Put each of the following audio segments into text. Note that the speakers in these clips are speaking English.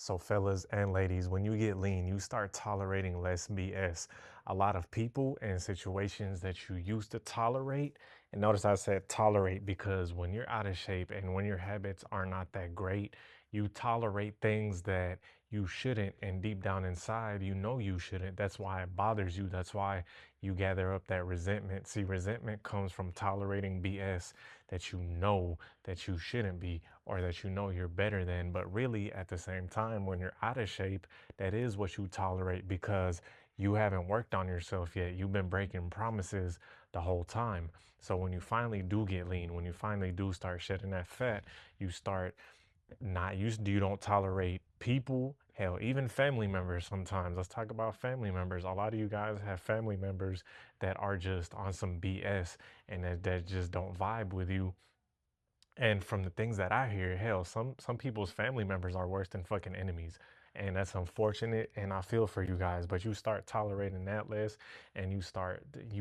So fellas and ladies, when you get lean, you start tolerating less BS. A lot of people and situations that you used to tolerate, and notice I said tolerate because when you're out of shape and when your habits are not that great, you tolerate things that you shouldn't, and deep down inside, you know you shouldn't. That's why it bothers you. That's why you gather up that resentment. See, resentment comes from tolerating BS that you know that you shouldn't be, or that you know you're better than. But really, at the same time, when you're out of shape, that is what you tolerate because you haven't worked on yourself yet. You've been breaking promises the whole time. So when you finally do get lean, when you finally do start shedding that fat, you start not used you don't tolerate people, hell, even family members sometimes. Let's talk about family members. A lot of you guys have family members that are just on some BS and that just don't vibe with you. And from the things that I hear, hell, some people's family members are worse than fucking enemies. And that's unfortunate. And I feel for you guys, but you start tolerating that less and you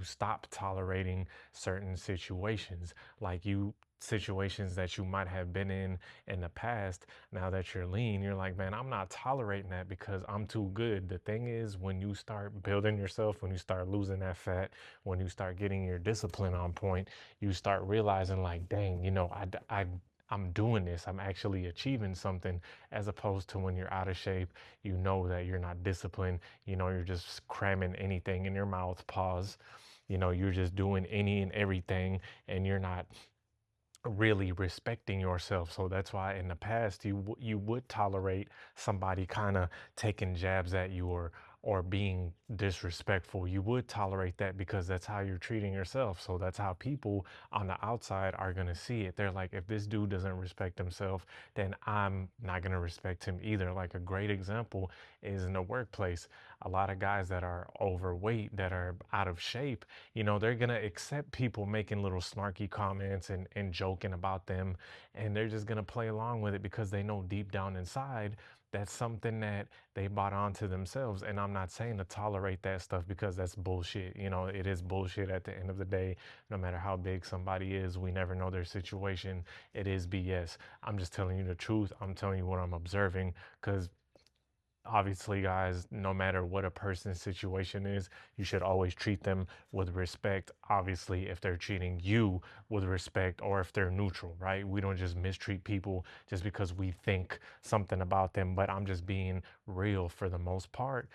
stop tolerating certain situations, like you situations that you might have been in the past. Now that you're lean, you're like, man, I'm not tolerating that because I'm too good. The thing is, when you start building yourself, when you start losing that fat, when you start getting your discipline on point, you start realizing like, dang, I'm doing this. I'm actually achieving something, as opposed to when you're out of shape, you know that you're not disciplined. You know, you're just cramming anything in your mouth, pause. You know, you're just doing any and everything, and you're not really respecting yourself. So that's why in the past you would tolerate somebody kind of taking jabs at you, or being disrespectful. You would tolerate that because that's how you're treating yourself. So that's how people on the outside are going to see it. They're like, if this dude doesn't respect himself, then I'm not going to respect him either. Like a great example is in the workplace. A lot of guys that are overweight, that are out of shape, they're going to accept people making little snarky comments and joking about them. And they're just going to play along with it because they know deep down inside that's something that they bought onto themselves. And I'm not saying to tolerate that stuff because that's bullshit. It is bullshit at the end of the day. No matter how big somebody is, we never know their situation. It is BS. I'm just telling you the truth. I'm telling you what I'm observing, because obviously, guys, no matter what a person's situation is, you should always treat them with respect. Obviously, if they're treating you with respect, or if they're neutral, right? We don't just mistreat people just because we think something about them. But I'm just being real. For the most part,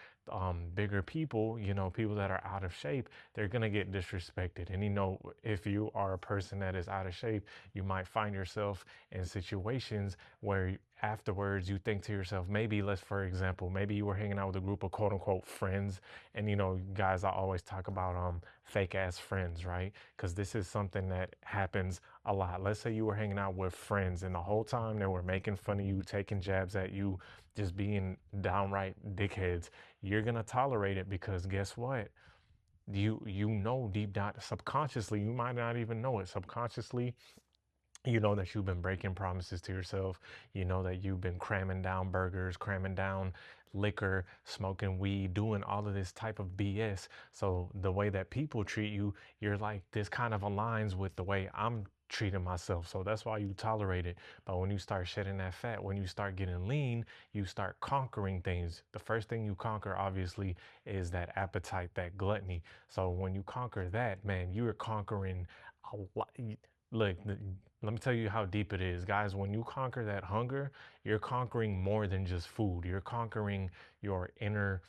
bigger people, people that are out of shape, they're going to get disrespected. And, if you are a person that is out of shape, you might find yourself in situations where afterwards you think to yourself, maybe, let's for example, maybe you were hanging out with a group of quote unquote friends. And guys, I always talk about fake ass friends, right? Because this is something that happens a lot. Let's say you were hanging out with friends and the whole time they were making fun of you, taking jabs at you, just being downright dickheads. You're gonna tolerate it because guess what? You know deep down, subconsciously, you might not even know it. Subconsciously, you know that you've been breaking promises to yourself. You know that you've been cramming down burgers, cramming down liquor, smoking weed, doing all of this type of BS. So the way that people treat you, you're like, this kind of aligns with the way I'm treating myself. So that's why you tolerate it. But when you start shedding that fat, when you start getting lean, you start conquering things. The first thing you conquer, obviously, is that appetite, that gluttony. So when you conquer that, man, you are conquering a lot. Look, let me tell you how deep it is, guys. When you conquer that hunger, you're conquering more than just food. You're conquering your inner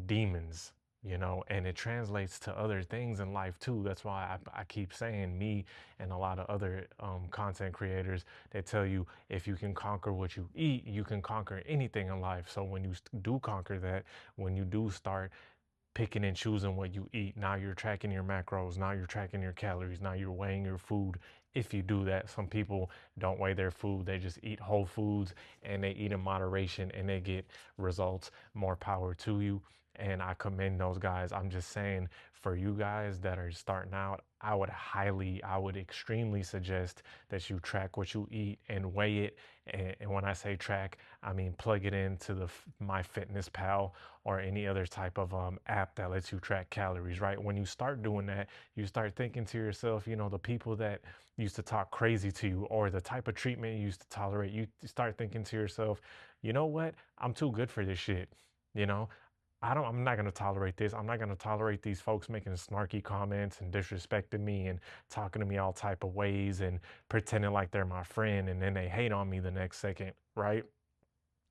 demons, and it translates to other things in life too. That's why I keep saying, me and a lot of other content creators, they tell you, if you can conquer what you eat, you can conquer anything in life. So when you do conquer that, when you do start picking and choosing what you eat. Now you're tracking your macros. Now you're tracking your calories. Now you're weighing your food. If you do that, some people don't weigh their food. They just eat whole foods and they eat in moderation and they get results. More power to you. And I commend those guys. I'm just saying, for you guys that are starting out, I would extremely suggest that you track what you eat and weigh it. And when I say track, I mean plug it into the MyFitnessPal or any other type of app that lets you track calories, right? When you start doing that, you start thinking to yourself, the people that, used to talk crazy to you, or the type of treatment you used to tolerate, you start thinking to yourself, you know what? I'm too good for this shit. You know, I'm not gonna tolerate this. I'm not gonna tolerate these folks making snarky comments and disrespecting me and talking to me all type of ways and pretending like they're my friend and then they hate on me the next second, right?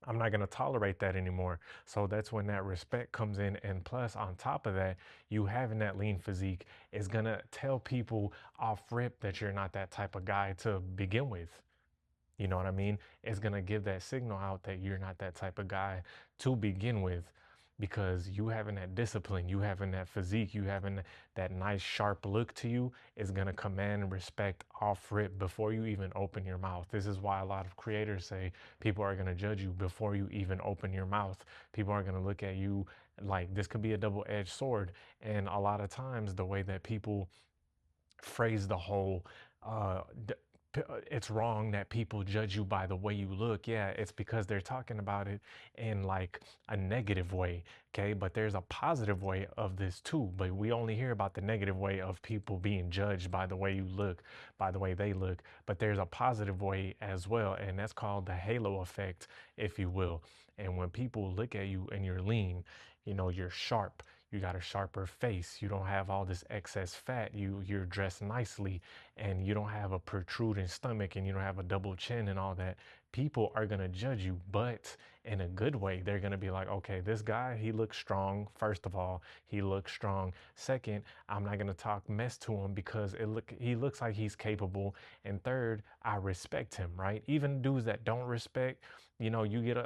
I'm not going to tolerate that anymore. So that's when that respect comes in. And plus, on top of that, you having that lean physique is going to tell people off rip that you're not that type of guy to begin with. You know what I mean? It's going to give that signal out that you're not that type of guy to begin with, because you having that discipline, you having that physique, you having that nice sharp look to you is going to command respect off rip before you even open your mouth. This is why a lot of creators say people are going to judge you before you even open your mouth. People are going to look at you like this could be a double-edged sword. And a lot of times the way that people phrase the whole uh it's wrong that people judge you by the way you look. Yeah, it's because they're talking about it in like a negative way. Okay, but there's a positive way of this too, but we only hear about the negative way of people being judged by the way you look, by the way they look. But there's a positive way as well, and that's called the halo effect, if you will. And when people look at you and you're lean, you know, you're sharp, you got a sharper face, you don't have all this excess fat, you're dressed nicely, and you don't have a protruding stomach, and you don't have a double chin and all that, people are going to judge you, but in a good way. They're going to be like, okay, this guy, he looks strong. First of all, he looks strong. Second, I'm not going to talk mess to him because he looks like he's capable. And third, I respect him, right? Even dudes that don't respect, you know, you get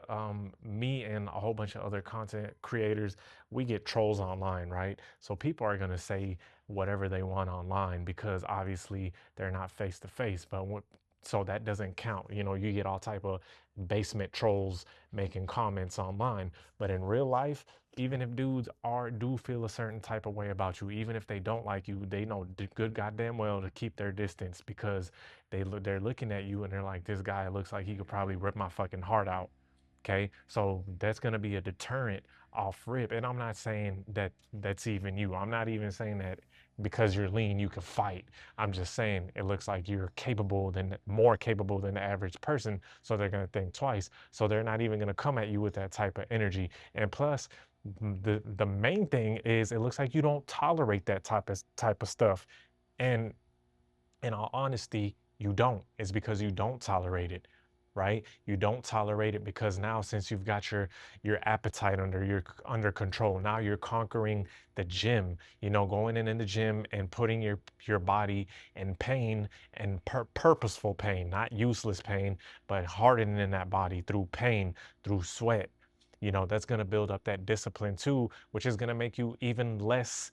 me and a whole bunch of other content creators, we get trolls online, right? So people are going to say whatever they want online because obviously they're not face to face. But so that doesn't count. You know, you get all type of basement trolls making comments online, but in real life, even if dudes do feel a certain type of way about you, even if they don't like you, they know good goddamn well to keep their distance because they're looking at you and they're like, this guy looks like he could probably rip my fucking heart out. Okay, so that's going to be a deterrent off rip. And I'm not saying that that's even you. I'm not even saying that because you're lean, you can fight. I'm just saying it looks like you're more capable than the average person. So they're going to think twice. So they're not even going to come at you with that type of energy. And plus, the main thing is it looks like you don't tolerate that type of stuff. And in all honesty, you don't. It's because you don't tolerate it, right? You don't tolerate it because now since you've got your appetite under control, now you're conquering the gym, you know, going in the gym and putting your body in pain and purposeful pain, not useless pain, but hardening that body through pain, through sweat. You know, that's going to build up that discipline too, which is going to make you even less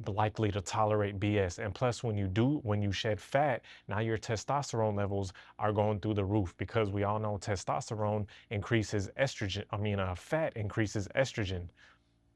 likely to tolerate BS. And plus, when you shed fat, now your testosterone levels are going through the roof because we all know testosterone increases estrogen. Fat increases estrogen.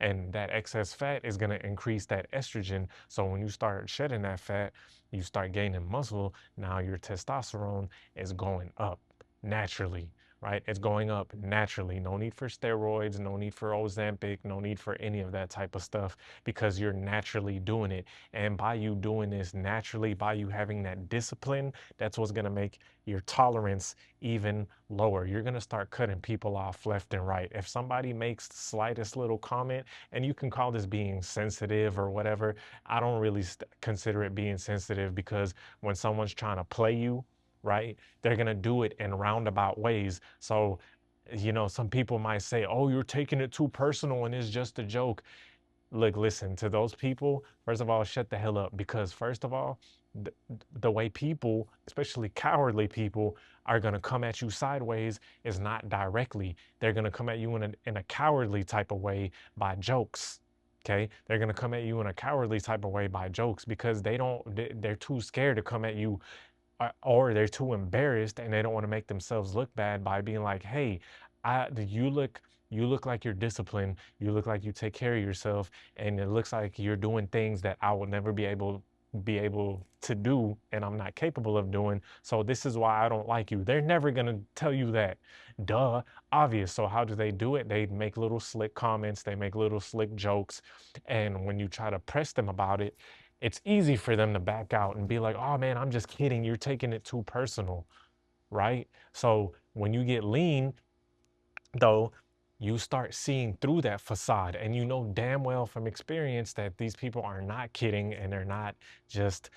And that excess fat is going to increase that estrogen. So when you start shedding that fat, you start gaining muscle. Now your testosterone is going up naturally, right? It's going up naturally. No need for steroids, no need for Ozempic, no need for any of that type of stuff because you're naturally doing it. And by you doing this naturally, by you having that discipline, that's what's going to make your tolerance even lower. You're going to start cutting people off left and right. If somebody makes the slightest little comment, and you can call this being sensitive or whatever, I don't really consider it being sensitive because when someone's trying to play you, right, they're going to do it in roundabout ways. So, you know, some people might say, oh, you're taking it too personal and it's just a joke. Look, listen, to those people, first of all, shut the hell up because, first of all, the, the way people, especially cowardly people, are going to come at you sideways is not directly. They're going to come at you in a cowardly type of way by jokes. Okay, they're going to come at you in a cowardly type of way by jokes because they're too scared to come at you, or they're too embarrassed and they don't want to make themselves look bad by being like, hey, you look like you're disciplined, you look like you take care of yourself, and it looks like you're doing things that I will never be able to do and I'm not capable of doing. So this is why I don't like you. They're never going to tell you that. Duh, obvious. So how do they do it? They make little slick comments, they make little slick jokes, and when you try to press them about it, it's easy for them to back out and be like, oh man, I'm just kidding. You're taking it too personal, right? So when you get lean, though, you start seeing through that facade, and you know damn well from experience that these people are not kidding, and they're not just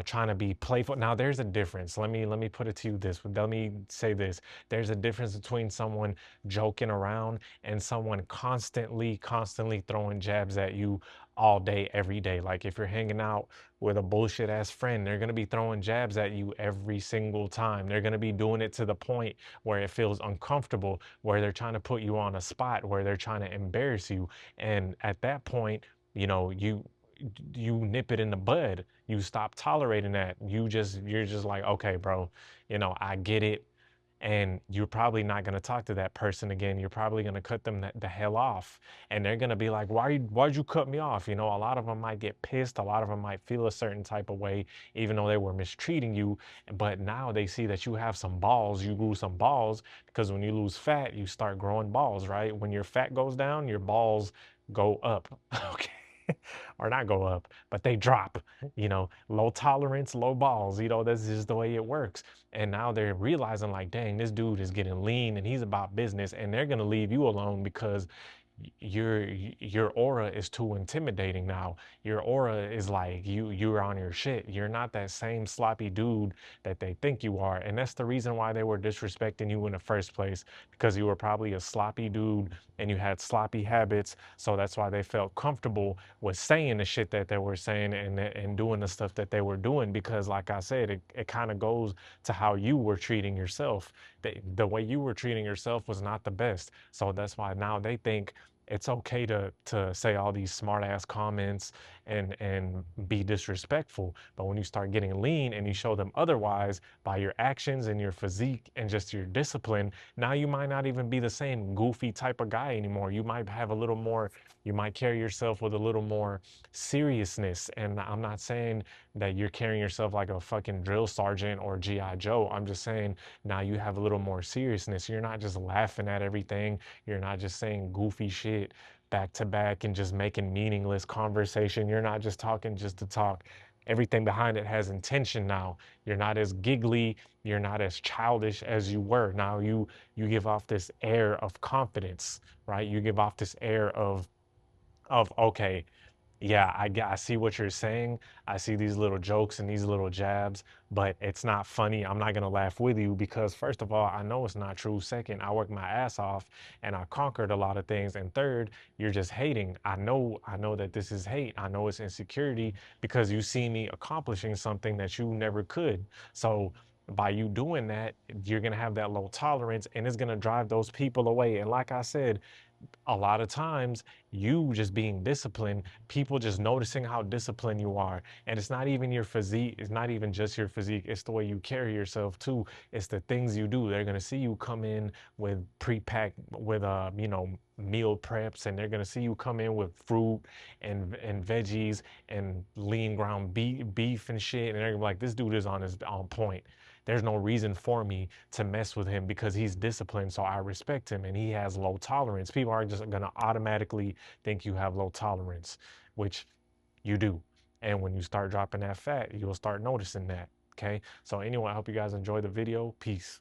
trying to be playful. Now there's a difference. Let me put it to you this, let me say this. There's a difference between someone joking around and someone constantly throwing jabs at you all day every day. Like if you're hanging out with a bullshit ass friend, they're going to be throwing jabs at you every single time. They're going to be doing it to the point where it feels uncomfortable, where they're trying to put you on a spot, where they're trying to embarrass you. And at that point, you know, you nip it in the bud. You stop tolerating that. You're just like, okay, bro, you know, I get it. And you're probably not going to talk to that person again. You're probably going to cut them the hell off. And they're going to be like, why'd you cut me off? You know, a lot of them might get pissed. A lot of them might feel a certain type of way, even though they were mistreating you. But now they see that you have some balls, you grew some balls, because when you lose fat, you start growing balls, right? When your fat goes down, your balls go up. Okay. Or not go up, but they drop, you know, low tolerance, low balls, you know, that's just the way it works. And now they're realizing like, dang, this dude is getting lean and he's about business, and they're going to leave you alone because your aura is too intimidating now. Your aura is like you're on your shit. You're not that same sloppy dude that they think you are. And that's the reason why they were disrespecting you in the first place, because you were probably a sloppy dude and you had sloppy habits. So that's why they felt comfortable with saying the shit that they were saying, and doing the stuff that they were doing, because like I said, it kind of goes to how you were treating yourself. The way you were treating yourself was not the best. So that's why now they think it's okay to say all these smart ass comments and be disrespectful. But when you start getting lean and you show them otherwise by your actions and your physique and just your discipline, now you might not even be the same goofy type of guy anymore. You might have a little more, you might carry yourself with a little more seriousness. And I'm not saying that you're carrying yourself like a fucking drill sergeant or GI Joe. I'm just saying now you have a little more seriousness. You're not just laughing at everything. You're not just saying goofy shit back to back and just making meaningless conversation. You're not just talking just to talk. Everything behind it has intention now. You're not as giggly, you're not as childish as you were. Now you give off this air of confidence, right? You give off this air of okay, yeah, I see what you're saying. I see these little jokes and these little jabs, but it's not funny. I'm not gonna laugh with you because first of all, I know it's not true. Second, I worked my ass off and I conquered a lot of things. And third, you're just hating. I know that this is hate. I know it's insecurity because you see me accomplishing something that you never could. So by you doing that, you're gonna have that low tolerance and it's gonna drive those people away. And like I said, a lot of times you just being disciplined, people just noticing how disciplined you are. And it's not even your physique, it's not even just your physique, it's the way you carry yourself too. It's the things you do. They're going to see you come in with pre-packed with you know, meal preps, and they're going to see you come in with fruit and veggies and lean ground beef and shit, and they're gonna be like, this dude is on point. There's no reason for me to mess with him because he's disciplined, so I respect him, and he has low tolerance. People aren't just gonna automatically think you have low tolerance, which you do. And when you start dropping that fat, you'll start noticing that. Okay. So anyway, I hope you guys enjoy the video. Peace.